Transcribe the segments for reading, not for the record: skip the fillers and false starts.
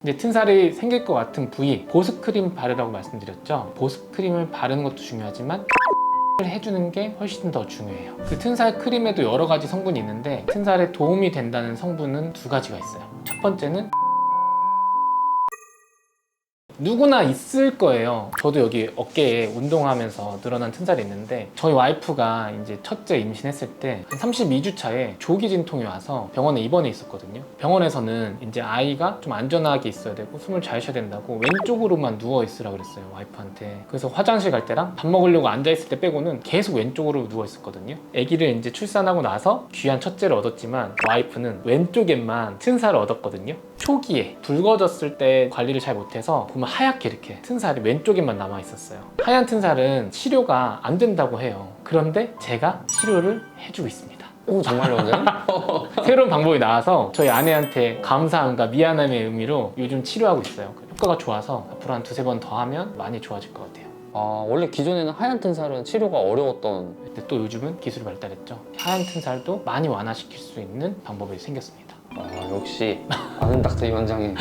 이제 튼살이 생길 것 같은 부위, 보습크림 바르라고 말씀드렸죠. 보습크림을 바르는 것도 중요하지만 해주는 게 훨씬 더 중요해요. 그 튼살 크림에도 여러 가지 성분이 있는데 튼살에 도움이 된다는 성분은 두 가지가 있어요. 첫 번째는 누구나 있을 거예요. 저도 여기 어깨에 운동하면서 늘어난 튼살이 있는데 저희 와이프가 이제 첫째 임신했을 때 한 32주 차에 조기 진통이 와서 병원에 입원해 있었거든요. 병원에서는 이제 아이가 좀 안전하게 있어야 되고 숨을 잘 쉬어야 된다고 왼쪽으로만 누워 있으라 그랬어요, 와이프한테. 그래서 화장실 갈 때랑 밥 먹으려고 앉아 있을 때 빼고는 계속 왼쪽으로 누워 있었거든요. 아기를 이제 출산하고 나서 귀한 첫째를 얻었지만 와이프는 왼쪽에만 튼살을 얻었거든요. 초기에 붉어졌을 때 관리를 잘 못해서 보면 하얗게 이렇게 튼살이 왼쪽에만 남아 있었어요. 하얀 튼살은 치료가 안 된다고 해요. 그런데 제가 치료를 해주고 있습니다. 오, 정말요, 원장님? 새로운 방법이 나와서 저희 아내한테 감사함과 미안함의 의미로 요즘 치료하고 있어요. 효과가 좋아서 앞으로 한 두세 번 더 하면 많이 좋아질 것 같아요. 원래 기존에는 하얀 튼살은 치료가 어려웠던. 근데 또 요즘은 기술이 발달했죠. 하얀 튼살도 많이 완화시킬 수 있는 방법이 생겼습니다. 역시 아는 닥터 이 원장님.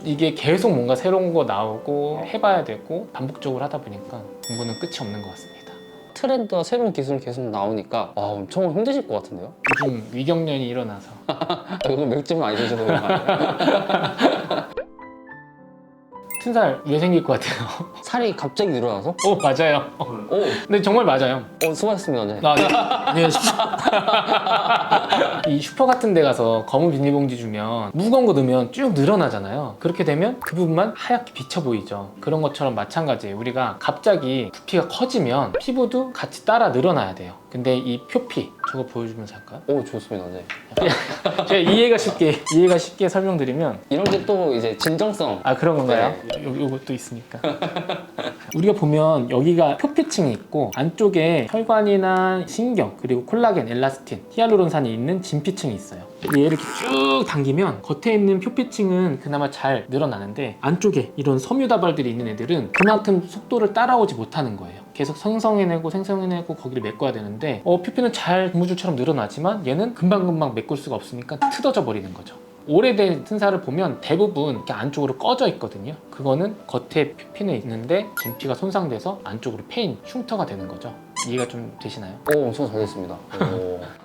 이게 계속 뭔가 새로운 거 나오고 해봐야 되고 반복적으로 하다 보니까 공부는 끝이 없는 것 같습니다. 트렌드와 새로운 기술이 계속 나오니까 엄청 힘드실 것 같은데요? 요즘 위경련이 일어나서 이거 맥주는 많이 드셔서 그런 거 아니에요? 튼살 왜 생길 것 같아요? 살이 갑자기 늘어나서? 오, 맞아요. 오, 근데 정말 맞아요. 수고하셨습니다, 원장님. 네. 안녕하십시오. 이 슈퍼 같은 데 가서 검은 비닐봉지 주면 무거운 거 넣으면 쭉 늘어나잖아요. 그렇게 되면 그 부분만 하얗게 비쳐 보이죠. 그런 것처럼 마찬가지예요. 우리가 갑자기 부피가 커지면 피부도 같이 따라 늘어나야 돼요. 근데 이 표피, 저거 보여주면서 할까요? 오, 좋습니다, 원장님. 제가 이해가 쉽게 설명드리면 이런 게 또 이제 진정성. 그런 건가요? 네. 요것도 있으니까. 우리가 보면 여기가 표피층이 있고 안쪽에 혈관이나 신경, 그리고 콜라겐, 엘라스틴, 히알루론산이 있는 진피층이 있어요. 얘를 이렇게 쭉 당기면 겉에 있는 표피층은 그나마 잘 늘어나는데 안쪽에 이런 섬유다발들이 있는 애들은 그만큼 속도를 따라오지 못하는 거예요. 계속 생성해내고 거기를 메꿔야 되는데 표피는 잘 고무줄처럼 늘어나지만 얘는 금방금방 메꿀 수가 없으니까 뜯어져 버리는 거죠. 오래된 튼살을 보면 대부분 이렇게 안쪽으로 꺼져 있거든요. 그거는 겉에 표피는 있는데 진피가 손상돼서 안쪽으로 패인, 흉터가 되는 거죠. 이해가 좀 되시나요? 엄청 잘 됐습니다.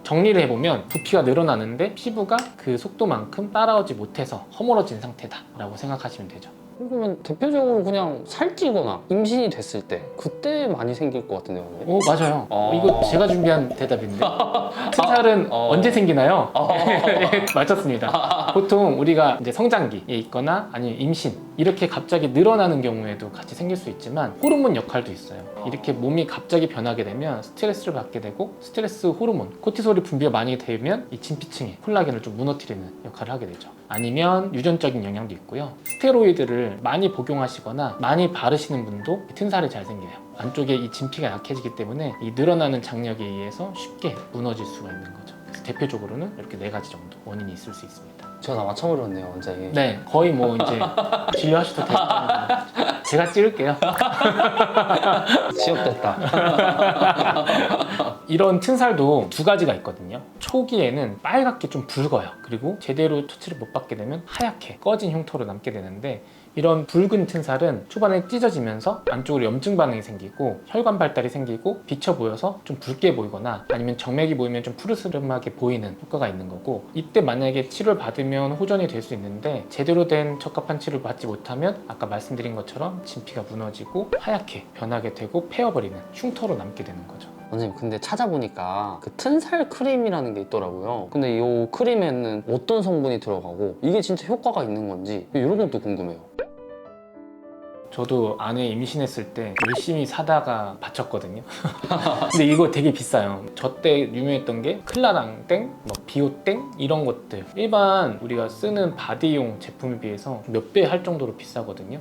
정리를 해보면 부피가 늘어나는데 피부가 그 속도만큼 따라오지 못해서 허물어진 상태다 라고 생각하시면 되죠. 그러면 대표적으로 그냥 살찌거나 임신이 됐을 때 그때 많이 생길 것 같은데요, 원장님? 맞아요. 이거 제가 준비한 대답인데 튼살은 언제 생기나요? 맞췄습니다. 보통 우리가 이제 성장기에 있거나 아니면 임신 이렇게 갑자기 늘어나는 경우에도 같이 생길 수 있지만 호르몬 역할도 있어요. 이렇게 몸이 갑자기 변하게 되면 스트레스를 받게 되고 스트레스 호르몬, 코티솔이 분비가 많이 되면 이 진피층에 콜라겐을 좀 무너뜨리는 역할을 하게 되죠. 아니면 유전적인 영향도 있고요. 스테로이드를 많이 복용하시거나 많이 바르시는 분도 튼살이 잘 생겨요. 안쪽에 이 진피가 약해지기 때문에 이 늘어나는 장력에 의해서 쉽게 무너질 수가 있는 거죠. 그래서 대표적으로는 이렇게 4가지 정도 원인이 있을 수 있습니다. 제가 다 맞춰버렸네요, 원장님. 네, 거의 뭐 이제 진료하셔도 될 것 같아요. 제가 찍을게요. 취업됐다. 이런 튼살도 2가지가 있거든요. 초기에는 빨갛게 좀 붉어요. 그리고 제대로 처치를 못 받게 되면 하얗게 꺼진 흉터로 남게 되는데 이런 붉은 튼살은 초반에 찢어지면서 안쪽으로 염증 반응이 생기고 혈관 발달이 생기고 비쳐 보여서 좀 붉게 보이거나 아니면 정맥이 보이면 좀 푸르스름하게 보이는 효과가 있는 거고, 이때 만약에 치료를 받으면 호전이 될 수 있는데 제대로 된 적합한 치료를 받지 못하면 아까 말씀드린 것처럼 진피가 무너지고 하얗게 변하게 되고 패어버리는 흉터로 남게 되는 거죠. 원장님, 근데 찾아보니까 그 튼살 크림이라는 게 있더라고요. 근데 이 크림에는 어떤 성분이 들어가고 이게 진짜 효과가 있는 건지 이런 것도 궁금해요. 저도 아내 임신했을 때 열심히 사다가 바쳤거든요. 근데 이거 되게 비싸요. 저 때 유명했던 게 클라랑 땡, 비오 땡 이런 것들, 일반 우리가 쓰는 바디용 제품에 비해서 몇 배 할 정도로 비싸거든요.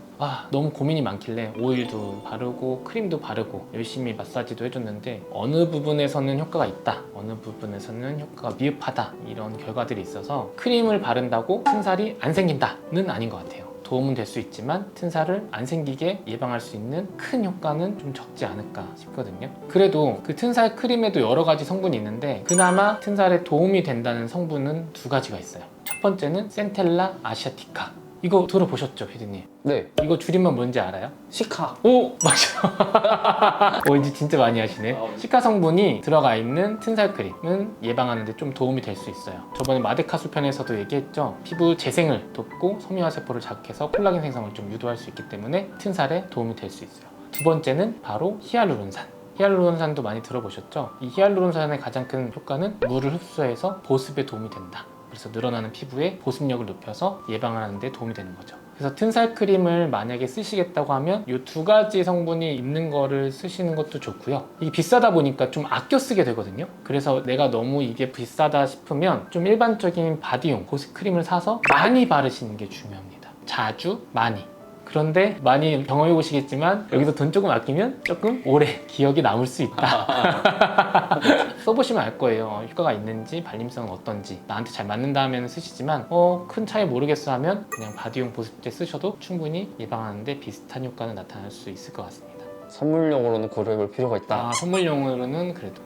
너무 고민이 많길래 오일도 바르고 크림도 바르고 열심히 마사지도 해줬는데 어느 부분에서는 효과가 있다, 어느 부분에서는 효과가 미흡하다, 이런 결과들이 있어서 크림을 바른다고 튼살이 안 생긴다는 아닌 것 같아요. 도움은 될 수 있지만 튼살을 안 생기게 예방할 수 있는 큰 효과는 좀 적지 않을까 싶거든요. 그래도 그 튼살 크림에도 여러 가지 성분이 있는데 그나마 튼살에 도움이 된다는 성분은 2가지가 있어요. 첫 번째는 센텔라 아시아티카 이거 들어보셨죠, 피디님? 네, 이거 줄임말 뭔지 알아요? 시카. 오! 맞아. 이제 진짜 많이 하시네. 시카 성분이 들어가 있는 튼살 크림은 예방하는 데 좀 도움이 될 수 있어요. 저번에 마데카수 편에서도 얘기했죠. 피부 재생을 돕고 섬유화 세포를 자극해서 콜라겐 생성을 좀 유도할 수 있기 때문에 튼살에 도움이 될 수 있어요. 두 번째는 바로 히알루론산. 히알루론산도 많이 들어보셨죠? 이 히알루론산의 가장 큰 효과는 물을 흡수해서 보습에 도움이 된다. 그래서 늘어나는 피부의 보습력을 높여서 예방하는 데 도움이 되는 거죠. 그래서 튼살 크림을 만약에 쓰시겠다고 하면 이 두 가지 성분이 있는 거를 쓰시는 것도 좋고요. 이게 비싸다 보니까 좀 아껴 쓰게 되거든요. 그래서 내가 너무 이게 비싸다 싶으면 좀 일반적인 바디용 보습 크림을 사서 많이 바르시는 게 중요합니다. 자주, 많이. 그런데 많이 경험해 보시겠지만 여기서 돈 조금 아끼면 조금 오래 기억이 남을 수 있다. 써보시면 알 거예요. 효과가 있는지 발림성은 어떤지. 나한테 잘 맞는다 하면 쓰시지만 큰 차이 모르겠어 하면 그냥 바디용 보습제 쓰셔도 충분히 예방하는데 비슷한 효과는 나타날 수 있을 것 같습니다. 선물용으로는 고려해볼 필요가 있다. 선물용으로는 그래도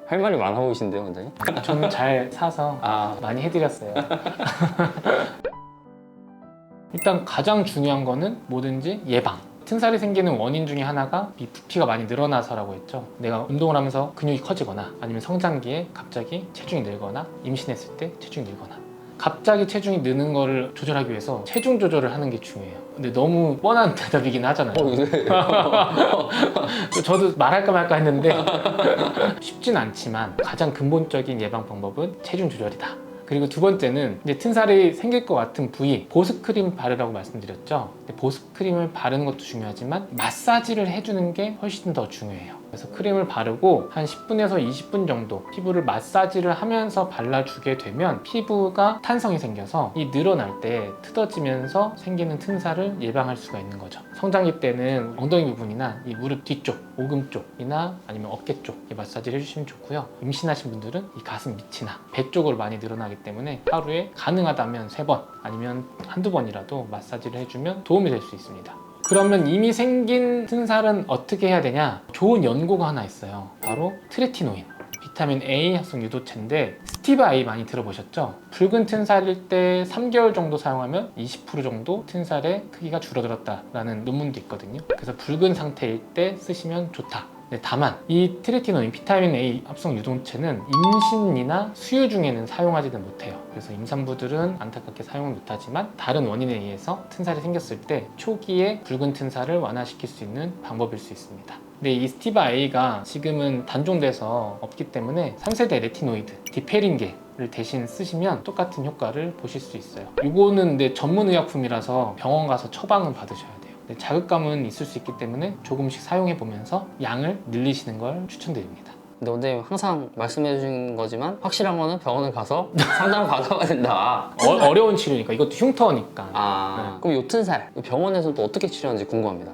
할 말이 많아 보이신데요, 원장님? 저는 잘 사서 많이 해드렸어요. 일단 가장 중요한 거는 뭐든지 예방. 튼살이 생기는 원인 중에 하나가 이 부피가 많이 늘어나서라고 했죠. 내가 운동을 하면서 근육이 커지거나 아니면 성장기에 갑자기 체중이 늘거나 임신했을 때 체중이 늘거나 갑자기 체중이 느는 거를 조절하기 위해서 체중 조절을 하는 게 중요해요. 근데 너무 뻔한 대답이긴 하잖아요. 네. 저도 말할까 말까 했는데 쉽진 않지만 가장 근본적인 예방 방법은 체중 조절이다. 그리고 두 번째는 이제 튼살이 생길 것 같은 부위 보습 크림 바르라고 말씀드렸죠. 근데 보습 크림을 바르는 것도 중요하지만 마사지를 해주는 게 훨씬 더 중요해요. 그래서 크림을 바르고 한 10분에서 20분 정도 피부를 마사지를 하면서 발라주게 되면 피부가 탄성이 생겨서 이 늘어날 때 뜯어지면서 생기는 튼살을 예방할 수가 있는 거죠. 성장기 때는 엉덩이 부분이나 이 무릎 뒤쪽, 오금 쪽이나 아니면 어깨 쪽에 마사지를 해주시면 좋고요. 임신하신 분들은 이 가슴 밑이나 배 쪽으로 많이 늘어나기 때문에 하루에 가능하다면 3번 아니면 한두 번이라도 마사지를 해주면 도움이 될 수 있습니다. 그러면 이미 생긴 튼살은 어떻게 해야 되냐? 좋은 연고가 하나 있어요. 바로 트레티노인. 비타민 A 합성 유도체인데 스티바 A 많이 들어보셨죠? 붉은 튼살일 때 3개월 정도 사용하면 20% 정도 튼살의 크기가 줄어들었다라는 논문도 있거든요. 그래서 붉은 상태일 때 쓰시면 좋다. 네, 다만 이 트레티노인 비타민 A 합성 유도체는 임신이나 수유 중에는 사용하지는 못해요. 그래서 임산부들은 안타깝게 사용을 못하지만 다른 원인에 의해서 튼살이 생겼을 때 초기에 붉은 튼살을 완화시킬 수 있는 방법일 수 있습니다. 근데 이 스티바 A가 지금은 단종돼서 없기 때문에 3세대 레티노이드 디페린게를 대신 쓰시면 똑같은 효과를 보실 수 있어요. 이거는 근데 전문의약품이라서 병원 가서 처방을 받으셔야 돼요. 자극감은 있을 수 있기 때문에 조금씩 사용해 보면서 양을 늘리시는 걸 추천드립니다. 근데 원장님 항상 말씀해 주신 거지만 확실한 거는 병원을 가서 상담을 받아봐야 된다. 어려운 치료니까 이것도 흉터니까. 그럼 요 튼살 병원에서는 또 어떻게 치료하는지 궁금합니다.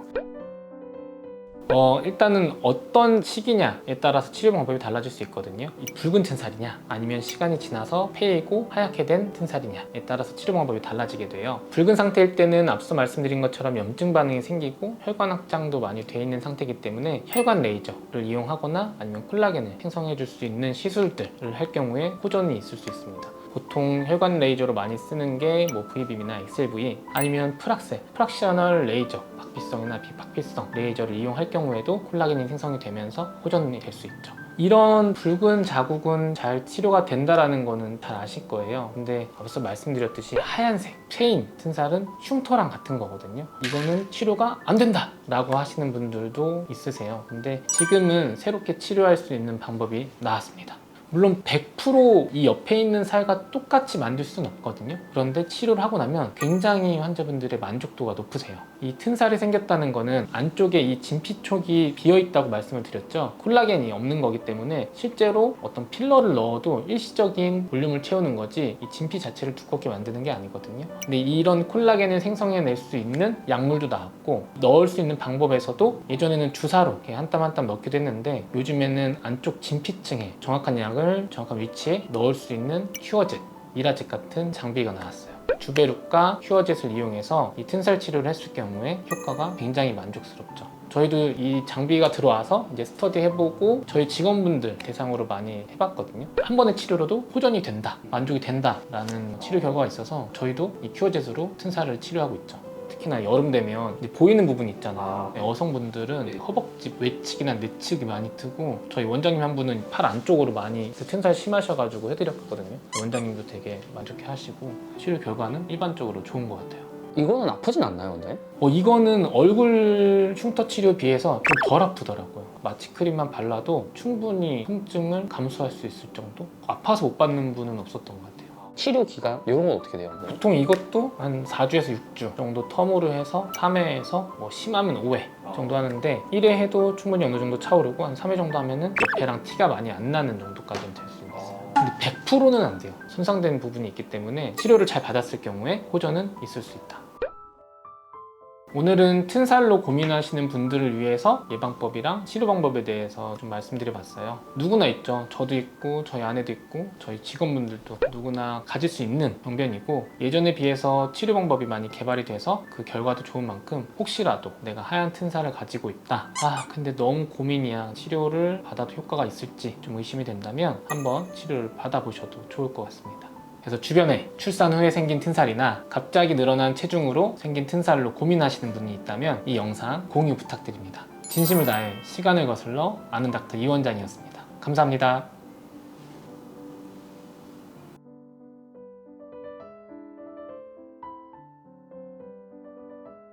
일단은 어떤 시기냐에 따라서 치료 방법이 달라질 수 있거든요. 이 붉은 튼살이냐 아니면 시간이 지나서 패이고 하얗게 된 튼살이냐에 따라서 치료 방법이 달라지게 돼요. 붉은 상태일 때는 앞서 말씀드린 것처럼 염증 반응이 생기고 혈관 확장도 많이 돼 있는 상태이기 때문에 혈관 레이저를 이용하거나 아니면 콜라겐을 생성해 줄 수 있는 시술들을 할 경우에 호전이 있을 수 있습니다. 보통 혈관 레이저로 많이 쓰는 게 V빔이나 XLV 아니면 프락셔널 레이저, 박피성이나 비박피성 레이저를 이용할 경우에도 콜라겐이 생성이 되면서 호전이 될 수 있죠. 이런 붉은 자국은 잘 치료가 된다라는 거는 잘 아실 거예요. 근데 앞서 말씀드렸듯이 하얀색, 체인, 튼살은 흉터랑 같은 거거든요. 이거는 치료가 안 된다 라고 하시는 분들도 있으세요. 근데 지금은 새롭게 치료할 수 있는 방법이 나왔습니다. 물론 100% 옆에 있는 살과 똑같이 만들 수는 없거든요. 그런데 치료를 하고 나면 굉장히 환자분들의 만족도가 높으세요. 이 튼살이 생겼다는 거는 안쪽에 이 진피촉이 비어있다고 말씀을 드렸죠. 콜라겐이 없는 거기 때문에 실제로 어떤 필러를 넣어도 일시적인 볼륨을 채우는 거지 이 진피 자체를 두껍게 만드는 게 아니거든요. 근데 이런 콜라겐을 생성해낼 수 있는 약물도 나왔고 넣을 수 있는 방법에서도 예전에는 주사로 이렇게 한 땀 한 땀 넣기도 했는데 요즘에는 안쪽 진피층에 정확한 약을 정확한 위치에 넣을 수 있는 큐어젯, 이라젯 같은 장비가 나왔어요. 주베룩과 큐어젯을 이용해서 이 튼살 치료를 했을 경우에 효과가 굉장히 만족스럽죠. 저희도 이 장비가 들어와서 이제 스터디 해보고 저희 직원분들 대상으로 많이 해봤거든요. 한 번의 치료로도 호전이 된다, 만족이 된다라는 치료 결과가 있어서 저희도 이 큐어젯으로 튼살을 치료하고 있죠. 특히나 여름 되면 이제 보이는 부분 있잖아요. 여성분들은 허벅지 외측이나 내측이 많이 트고 저희 원장님 한 분은 팔 안쪽으로 많이 튼살 심하셔가지고 해드렸거든요. 원장님도 되게 만족해 하시고 치료 결과는 일반적으로 좋은 것 같아요. 이거는 아프진 않나요, 근데? 이거는 얼굴 흉터 치료에 비해서 좀 덜 아프더라고요. 마취 크림만 발라도 충분히 통증을 감수할 수 있을 정도? 아파서 못 받는 분은 없었던 것 같아요. 치료 기간 이런 건 어떻게 돼요? 보통 이것도 한 4주에서 6주 정도 텀으로 해서 3회에서 뭐 심하면 5회 정도 하는데 1회 해도 충분히 어느 정도 차오르고 한 3회 정도 하면은 옆에랑 티가 많이 안 나는 정도까지는 될 수 있어요. 근데 100%는 안 돼요. 손상된 부분이 있기 때문에 치료를 잘 받았을 경우에 호전은 있을 수 있다. 오늘은 튼살로 고민하시는 분들을 위해서 예방법이랑 치료 방법에 대해서 좀 말씀드려봤어요. 누구나 있죠. 저도 있고 저희 아내도 있고 저희 직원분들도 누구나 가질 수 있는 병변이고 예전에 비해서 치료 방법이 많이 개발이 돼서 그 결과도 좋은 만큼 혹시라도 내가 하얀 튼살을 가지고 있다. 근데 너무 고민이야. 치료를 받아도 효과가 있을지 좀 의심이 된다면 한번 치료를 받아보셔도 좋을 것 같습니다. 그래서 주변에 출산 후에 생긴 튼살이나 갑자기 늘어난 체중으로 생긴 튼살로 고민하시는 분이 있다면 이 영상 공유 부탁드립니다. 진심을 다해 시간을 거슬러 아는 닥터 이원장이었습니다. 감사합니다.